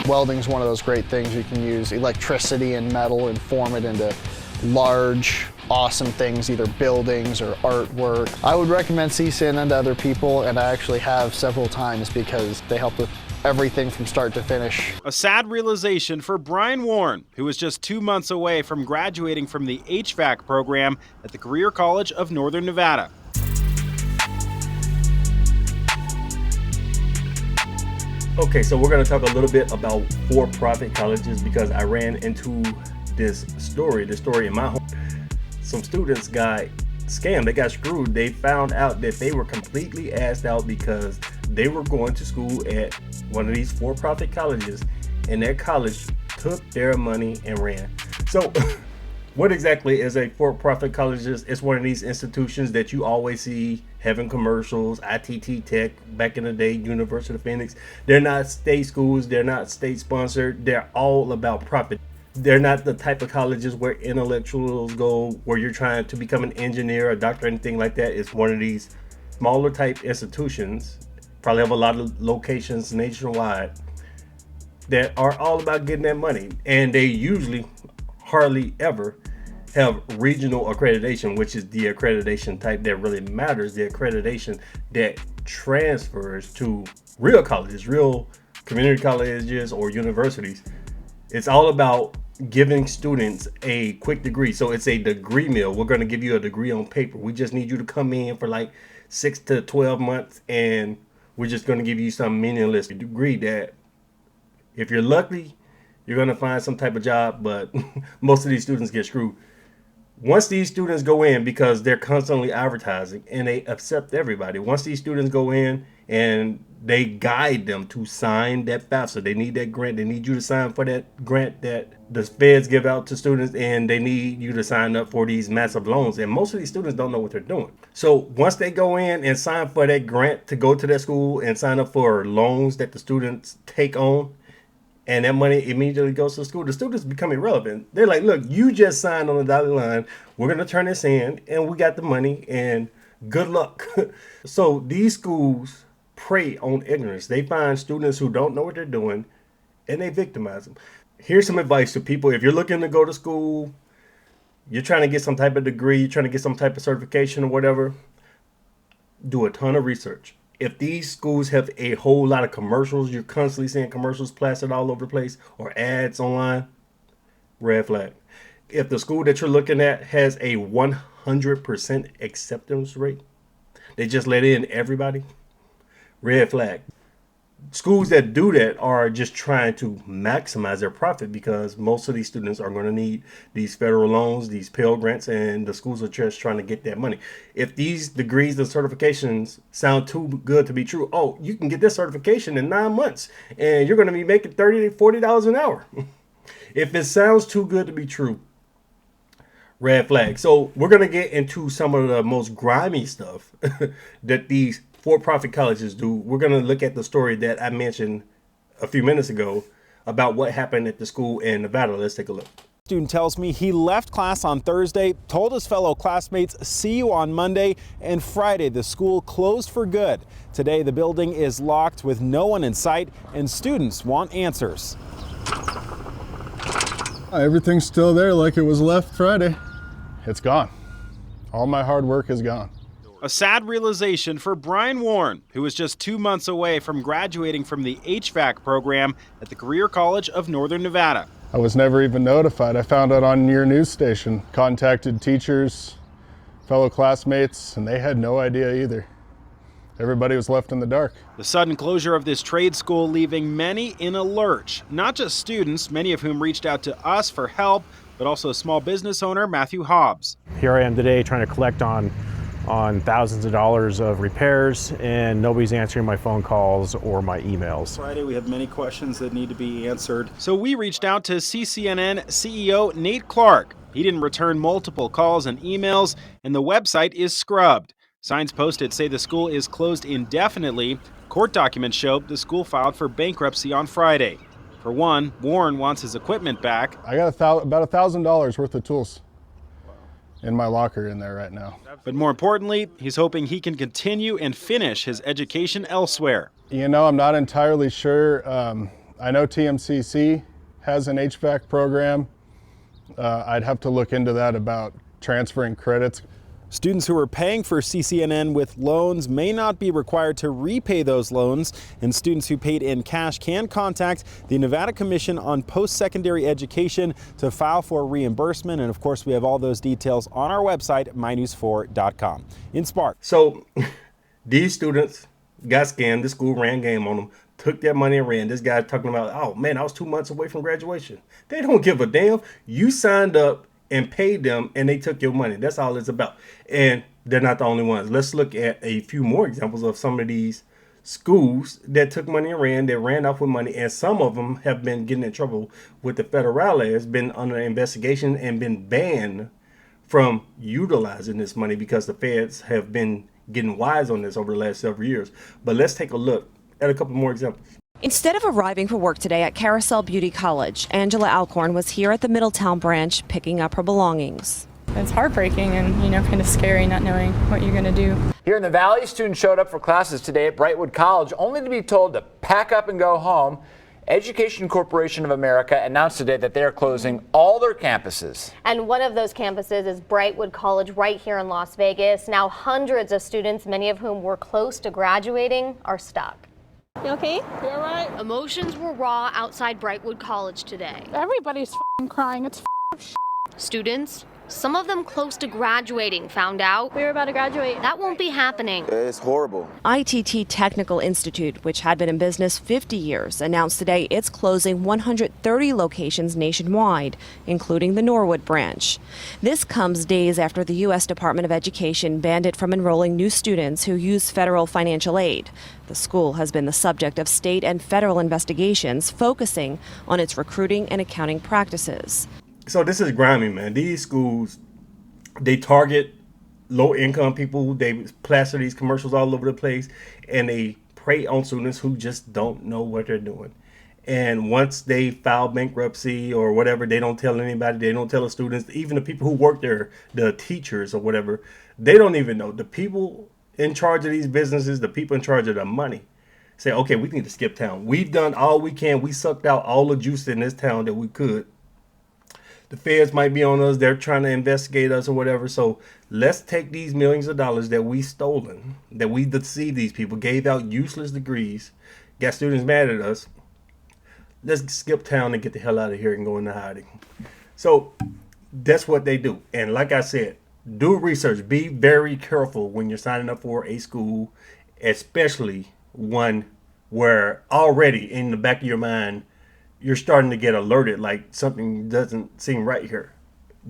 Welding's one of those great things. You can use electricity and metal and form it into large, awesome things, either buildings or artwork. I would recommend CCNN to other people, and I actually have several times because they help with everything from start to finish. A sad realization for Brian Warren, who was just 2 months away from graduating from the HVAC program at the Career College of Northern Nevada. Okay, so we're going to talk a little bit about for-profit colleges because I ran into this story in my home. Some students got scammed, they got screwed. They found out that they were completely asked out because they were going to school at one of these for-profit colleges, and their college took their money and ran. So what exactly is a for-profit college? It's one of these institutions that you always see having commercials. ITT Tech, back in the day, University of Phoenix. They're not state schools, they're not state sponsored, they're all about profit. They're not the type of colleges where intellectuals go, where you're trying to become an engineer, a doctor, anything like that. It's one of these smaller type institutions, probably have a lot of locations nationwide, that are all about getting that money. And they usually hardly ever have regional accreditation, which is the accreditation type that really matters, the accreditation that transfers to real colleges, real community colleges or universities. It's all about giving students a quick degree. So it's a degree mill. We're going to give you a degree on paper. We just need you to come in for like 6 to 12 months, and we're just going to give you some meaningless degree that, if you're lucky, you're going to find some type of job, but most of these students get screwed. Once these students go in, because they're constantly advertising and they accept everybody, once these students go in and they guide them to sign that FAFSA, they need that grant, they need you to sign for that grant that the feds give out to students, and they need you to sign up for these massive loans. And most of these students don't know what they're doing. So once they go in and sign for that grant to go to their school and sign up for loans that the students take on, and that money immediately goes to the school, the students become irrelevant. They're like, look, you just signed on the dotted line. We're going to turn this in, and we got the money, and good luck. So these schools prey on ignorance. They find students who don't know what they're doing, and they victimize them. Here's some advice to people. If you're looking to go to school, you're trying to get some type of degree, you're trying to get some type of certification or whatever, do a ton of research. If these schools have a whole lot of commercials, you're constantly seeing commercials plastered all over the place, or ads online, red flag. If the school that you're looking at has a 100% acceptance rate, they just let in everybody, red flag. Schools that do that are just trying to maximize their profit, because most of these students are going to need these federal loans, these Pell Grants, and the schools are just trying to get that money. If these degrees and certifications sound too good to be true, oh, you can get this certification in 9 months and you're going to be making $30 to $40 an hour. If it sounds too good to be true, red flag. So we're going to get into some of the most grimy stuff that these for-profit colleges do. We're going to look at the story that I mentioned a few minutes ago about what happened at the school in Nevada. Let's take a look. Student tells me he left class on Thursday, told his fellow classmates, see you on Monday, and Friday the school closed for good. Today the building is locked with no one in sight, and students want answers. Everything's still there like it was left Friday. It's gone. All my hard work is gone. A sad realization for Brian Warren, who was just 2 months away from graduating from the HVAC program at the Career College of Northern Nevada. I was never even notified. I found out on your news station, contacted teachers, fellow classmates, and they had no idea either. Everybody was left in the dark. The sudden closure of this trade school leaving many in a lurch. Not just students, many of whom reached out to us for help, but also small business owner Matthew Hobbs. Here I am today trying to collect on thousands of dollars of repairs, and nobody's answering my phone calls or my emails. Friday we have many questions that need to be answered. So we reached out to CCNN CEO Nate Clark. He didn't return multiple calls and emails, and the website is scrubbed. Signs posted say the school is closed indefinitely. Court documents show the school filed for bankruptcy on Friday. For one, Warren wants his equipment back. I got about $1,000 worth of tools in my locker in there right now. But more importantly, he's hoping he can continue and finish his education elsewhere. You know, I'm not entirely sure I know TMCC has an HVAC program. I'd have to look into that about transferring credits. Students who are paying for CCNN with loans may not be required to repay those loans, and students who paid in cash can contact the Nevada Commission on Post-Secondary Education to file for reimbursement. And of course, we have all those details on our website, mynews4.com. In Spark. So these students got scammed. The school ran game on them, took their money and ran. This guy's talking about, oh man, I was 2 months away from graduation. They don't give a damn. You signed up and paid them and they took your money. That's all it's about. And they're not the only ones. Let's look at a few more examples of some of these schools that took money and ran off with money. And some of them have been getting in trouble with the federal, has been under investigation and been banned from utilizing this money because the feds have been getting wise on this over the last several years. But let's take a look at a couple more examples. Instead of arriving for work today at Carousel Beauty College, Angela Alcorn was here at the Middletown branch picking up her belongings. It's heartbreaking and, kind of scary not knowing what you're going to do. Here in the Valley, students showed up for classes today at Brightwood College only to be told to pack up and go home. Education Corporation of America announced today that they are closing all their campuses. And one of those campuses is Brightwood College right here in Las Vegas. Now hundreds of students, many of whom were close to graduating, are stuck. You okay? You all right? Emotions were raw outside Brightwood College today. Everybody's crying. It's Students, some of them close to graduating, found out we were about to graduate. that won't be happening. It's horrible. ITT Technical Institute, which had been in business 50 years, announced today it's closing 130 locations nationwide, including the Norwood branch. This comes days after the U.S. Department of Education banned it from enrolling new students who use federal financial aid. The school has been the subject of state and federal investigations focusing on its recruiting and accounting practices. So this is grimy, man. These schools, they target low-income people. They plaster these commercials all over the place, and they prey on students who just don't know what they're doing. And once they file bankruptcy or whatever, they don't tell anybody. They don't tell the students, even the people who work there, the teachers or whatever. They don't even know. The people in charge of these businesses, the people in charge of the money, say, okay, we need to skip town. We've done all we can. We sucked out all the juice in this town that we could. The feds might be on us. They're trying to investigate us or whatever. So let's take these millions of dollars that we stolen, that we deceived these people, gave out useless degrees, got students mad at us. Let's skip town and get the hell out of here and go into hiding. So that's what they do. And like I said, do research. Be very careful when you're signing up for a school, especially one where already in the back of your mind, you're starting to get alerted like something doesn't seem right here.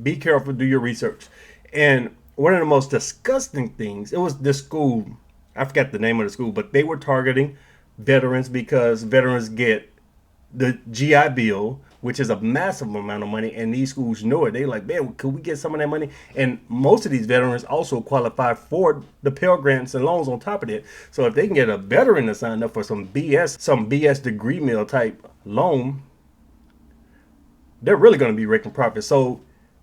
Be careful, do your research. And one of the most disgusting things, it was this school, I forgot the name of the school, but they were targeting veterans because veterans get the GI Bill, which is a massive amount of money, and these schools know it. They're like, man, could we get some of that money? And most of these veterans also qualify for the Pell Grants and loans on top of it. So if they can get a veteran to sign up for some BS degree mill type loan, they're really going to be raking profits. So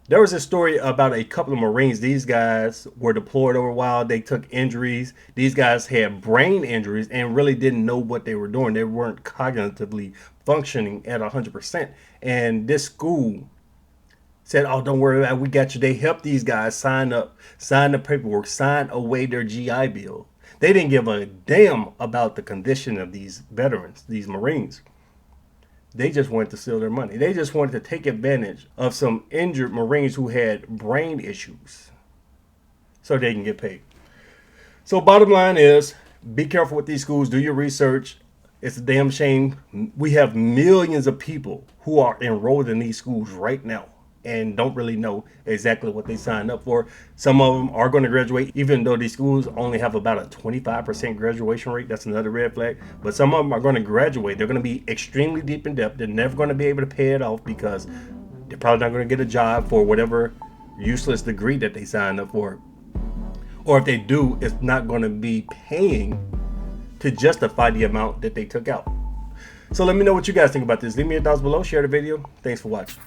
there was a story about a couple of Marines. These guys were deployed over a while. They took injuries. These guys had brain injuries and really didn't know what they were doing. They weren't cognitively functioning at 100%. And this school said, oh, don't worry about it. We got you. They helped these guys sign up, sign the paperwork, sign away their GI Bill. They didn't give a damn about the condition of these veterans, these Marines. They just wanted to steal their money. They just wanted to take advantage of some injured Marines who had brain issues so they can get paid. So bottom line is, be careful with these schools. Do your research. It's a damn shame. We have millions of people who are enrolled in these schools right now and don't really know exactly what they signed up for. Some of them are going to graduate, even though these schools only have about a 25% graduation rate. That's another red flag. But some of them are going to graduate. They're going to be extremely deep in debt. They're never going to be able to pay it off because they're probably not going to get a job for whatever useless degree that they signed up for. Or if they do, it's not going to be paying to justify the amount that they took out. So let me know what you guys think about this. Leave me your thoughts below. Share the video. Thanks for watching.